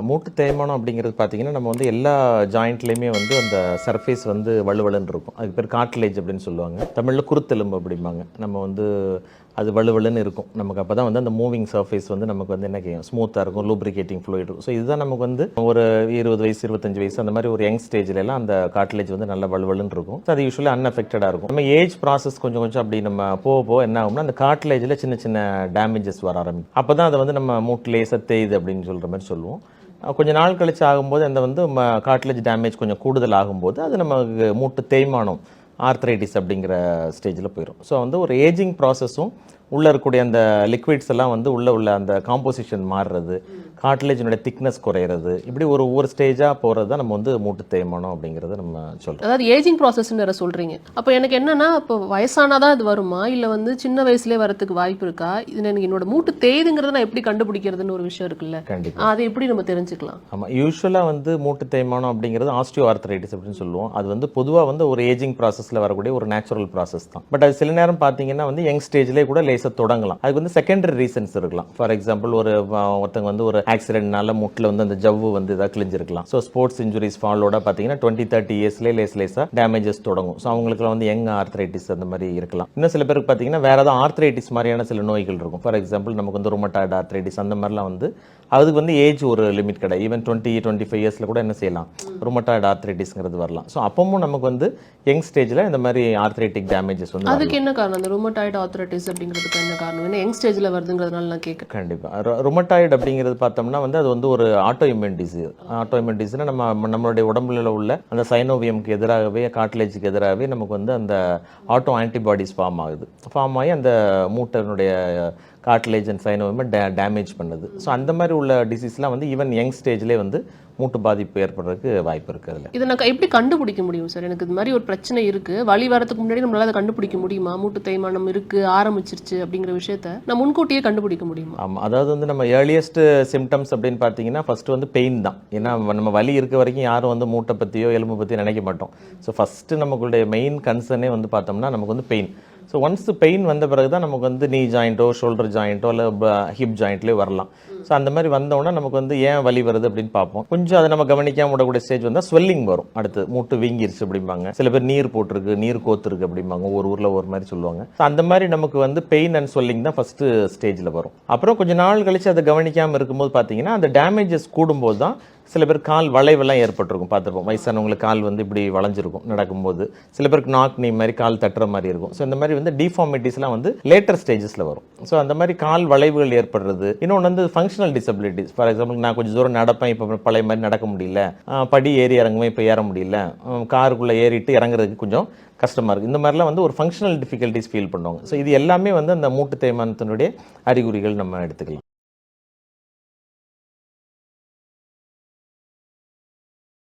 மூட்டு தேய்மானம் அப்படிங்கிறது பார்த்தீங்கன்னா, நம்ம வந்து எல்லா ஜாயிண்ட்லேயுமே வந்து அந்த சர்ஃபேஸ் வந்து வழுவழுன்னு இருக்கும். அதுக்கு பேர் கார்ட்லேஜ் அப்படின்னு சொல்லுவாங்க. தமிழ்ல குருத்தெலும்பு அப்படிம்பாங்க. நம்ம வந்து அது வழுவழுன்னு இருக்கும். நமக்கு அப்போ தான் வந்து அந்த மூவிங் சர்ஃபேஸ் வந்து நமக்கு வந்து என்ன செய்யும், ஸ்மூத்தாக இருக்கும், லூப்ரிகேட்டிங் ஃப்ளூயிட் இருக்கும். ஸோ இதுதான் நமக்கு வந்து ஒரு 20 வயசு, 25 வயசு அந்த மாதிரி ஒரு யங் ஸ்டேஜ்லலாம் அந்த கார்ட்லேஜ் வந்து நல்லா வழுவழுன்னு இருக்கும். ஸோ அது யூஸ்வலாக அன்அஃபெக்டடாக இருக்கும். நம்ம ஏஜ் ப்ராசஸ் கொஞ்சம் கொஞ்சம் அப்படி நம்ம போக போக என்ன ஆகும்னா, அந்த கார்ட்லேஜில் சின்ன சின்ன டேமேஜஸ் வர ஆரம்பிக்கும். அப்போ தான் அதை வந்து நம்ம மூட்டு லேசாக தேயுது அப்படின்னு சொல்கிற மாதிரி சொல்லுவோம். கொஞ்ச நாள் கழிச்சு ஆகும்போது அந்த வந்து கார்ட்லேஜ் டேமேஜ் கொஞ்சம் கூடுதல் ஆகும்போது அது நமக்கு மூட்டு தேய்மானம் ஆர்த்ரைட்டிஸ் அப்படிங்கிற ஸ்டேஜில் போயிடும். ஸோ வந்து ஒரு ஏஜிங் ப்ராசஸும் உள்ளே இருக்கக்கூடிய அந்த லிக்விட்ஸ் எல்லாம் வந்து உள்ள அந்த காம்போசிஷன் மாறுறது, கார்ட்லேஜினுடைய திக்னஸ் குறையிறது, இப்படி ஒவ்வொரு ஸ்டேஜாக போகிறது தான் நம்ம வந்து மூட்டு தேய்மானம் அப்படிங்கிறத நம்ம சொல்கிறோம். அதாவது ஏஜிங் ப்ராசஸ்ன்னு வேற சொல்கிறீங்க. அப்போ எனக்கு என்னன்னா, இப்போ வயசானாதான் இது வருமா, இல்லை வந்து சின்ன வயசுலேயே வரதுக்கு வாய்ப்பு இருக்கா? இது எனக்கு என்னோட மூட்டு தேயுதுங்கிறத நான் எப்படி கண்டுபிடிக்கிறதுன்னு ஒரு விஷயம் இருக்குல்ல, கண்டிப்பாக அதை எப்படி நம்ம தெரிஞ்சுக்கலாம்? ஆமாம், யூஸ்வலாக வந்து மூட்டு தேய்மானம் அப்படிங்கிறது ஆஸ்டியோ ஆர்த்ரைட்டிஸ் அப்படின்னு சொல்லுவோம். அது வந்து பொதுவாக வந்து ஒரு ஏஜிங் ப்ராசஸில் வரக்கூடிய ஒரு நேச்சுரல் ப்ராசஸ் தான். பட் அது சில நேரம் பார்த்தீங்கன்னா வந்து யங் ஸ்டேஜ்லேயே கூட லேசாக தொடங்கலாம். அதுக்கு வந்து செகண்டரி ரீசன்ஸ் இருக்கலாம். ஃபார் எக்ஸாம்பிள் ஒருத்தங்க வந்து ஒரு ஆக்சிடென்ட்னால முட்டில் வந்து அந்த ஜவ்வு வந்து இதாக கிழிஞ்சிருக்கலாம். ஸோ ஸ்போர்ட்ஸ் இன்ஜுரிஸ் ஃபாலோட பார்த்தீங்கன்னா 20-30 இயர்ஸ்லேயே லேஸாக டேமேஜஸ் தொடங்கும். ஸோ அவங்களுக்குலாம் வந்து யங் ஆர்த்ரைட்டிஸ் அந்த மாதிரி இருக்கலாம். இன்னும் சில பேருக்கு பார்த்தீங்கன்னா வேற ஏதாவது ஆர்த்ரைட்டிஸ் மாதிரியான சில நோய்கள் இருக்கும். ஃபார் எக்ஸாம்பிள் நமக்கு வந்து ருமட்டாய்டு ஆர்த்ரைட்டிஸ் அந்த மாதிரிலாம் வந்து அதுக்கு வந்து ஏஜ் ஒரு லிமிட் கிடையாது. ஈவன் 20-25 இயர்ஸில் கூட என்ன செய்யலாம், ருமட்டாய்டு ஆர்த்ரைட்டிஸ்ங்கிறது வரலாம். ஸோ அப்பவும் நமக்கு வந்து யங் ஸ்டேஜில் இந்த மாதிரி ஆர்த்ரைட்டிக் டேமேஜஸ் வந்து அதுக்கு என்ன காரணம்? அந்த ருமட்டாய்டு ஆர்த்ரைட்டிஸ் அப்படிங்கிறதுக்கு என்ன காரணம்? ஏன்னா யங் ஸ்டேஜில் வருதுங்கிறதுனால நான் கேட்குறேன். கண்டிப்பாக ருமட்டாய்டு அப்படிங்கிறது பார்த்தோம்னா வந்து அது வந்து ஒரு auto immune disease. Auto immune டிசீஸ்னா நம்மளுடைய உடம்புல உள்ள அந்த சைனோவியமுக்கு எதிராகவே, கார்ட்லேஜுக்கு எதிராகவே நமக்கு வந்து அந்த ஆட்டோ ஆன்டிபாடிஸ் ஃபார்ம் ஆகுது. ஃபார்ம் ஆகி அந்த மூட்டனுடைய கார்ட்லேஜ் அண்ட் சைனோவியம் டேமேஜ் பண்ணுது. ஸோ அந்த மாதிரி உள்ள டிசீஸ்லாம் வந்து ஈவன் யங் ஸ்டேஜ்லேயே வந்து மூட்டு பாதிப்பு ஏற்படுறதுக்கு வாய்ப்பு இருக்குது. அதில் இதை நான் எப்படி கண்டுபிடிக்க முடியும் சார்? எனக்கு இது மாதிரி ஒரு பிரச்சனை இருக்குது, வலி வரதுக்கு முன்னாடி நம்மளால் அதை கண்டுபிடிக்க முடியுமா? மூட்டு தேய்மானம் இருக்குது, ஆரம்பிச்சிருச்சு அப்படிங்கிற விஷயத்த நான் முன்கூட்டியே கண்டுபிடிக்க முடியுமா? ஆமாம், அதாவது வந்து நம்ம ஏர்லியஸ்ட் சிம்டம்ஸ் அப்படின்னு பார்த்தீங்கன்னா ஃபஸ்ட்டு வந்து பெயின் தான். ஏன்னா நம்ம வலி இருக்க வரைக்கும் யாரும் வந்து மூட்டை பற்றியோ எலும்பு பற்றியோ நினைக்க மாட்டோம். ஸோ ஃபஸ்ட்டு நமக்குடைய மெயின் கன்சர்னே வந்து பார்த்தோம்னா நமக்கு வந்து பெயின். ஸோ ஒன்ஸ் பெயின் வந்த பிறகு தான் நமக்கு வந்து நீ ஜாயிண்ட்டோ, ஷோல்டர் ஜாயிண்ட்டோ இல்லை ஹிப் ஜாயிண்ட்லேயோ வரலாம். ஸோ அந்த மாதிரி வந்தோன்னா நமக்கு வந்து ஏன் வலி வருது அப்படின்னு பார்ப்போம். கொஞ்சம் அதை நம்ம கவனிக்காம விடக்கூடிய ஸ்டேஜ் வந்தால் ஸ்வெல்லிங் வரும். அடுத்து மூட்டு வீங்கிருச்சு அப்படிம்பாங்க. சில பேர் நீர் போட்டிருக்கு, நீர் கோத்துருக்கு அப்படிம்பாங்க. ஒரு ஊரில் ஒரு மாதிரி சொல்லுவாங்க. ஸோ அந்த மாதிரி நமக்கு வந்து பெயின் அண்ட் ஸ்வெல்லிங் தான் ஃபஸ்ட்டு ஸ்டேஜில் வரும். அப்புறம் கொஞ்சம் நாள் கழிச்சு அதை கவனிக்காமல் இருக்கும்போது பார்த்தீங்கன்னா அந்த டேமேஜஸ் கூடும்போது தான் சில பேர் கால் வளைவெல்லாம் ஏற்பட்டிருக்கும். பார்த்துருப்போம், வயசானவங்களுக்கு கால் வந்து இப்படி வளைஞ்சிருக்கும் நடக்கும்போது. சில பேருக்கு நாக் நீ மாதிரி கால் தட்டுற மாதிரி இருக்கும். ஸோ இந்த மாதிரி வந்து டிஃபார்மிட்டிஸ்லாம் வந்து லேட்டர் ஸ்டேஜஸில் வரும். ஸோ அந்த மாதிரி கால் வளைவுகள் ஏற்படுறது. இன்னொன்று வந்து ஃபங்க்ஷனல் டிசபிலிட்டிஸ். ஃபார் எக்ஸாம்பிள் நான் கொஞ்சம் தூரம் நடப்பேன், இப்போ பழைய மாதிரி நடக்க முடியல, படி ஏறி இறங்குவேன், இப்போ ஏற முடியல, காருக்குள்ளே ஏறிட்டு இறங்குறதுக்கு கொஞ்சம் கஷ்டமாக இருக்குது. இந்த மாதிரிலாம் வந்து ஒரு ஃபங்க்ஷனல் டிஃபிகல்ட்டிஸ் ஃபீல் பண்ணுவாங்க. ஸோ இது எல்லாமே வந்து அந்த மூட்டு தேய்மானத்தினுடைய அறிகுறிகள் நம்ம எடுத்துக்கலாம்.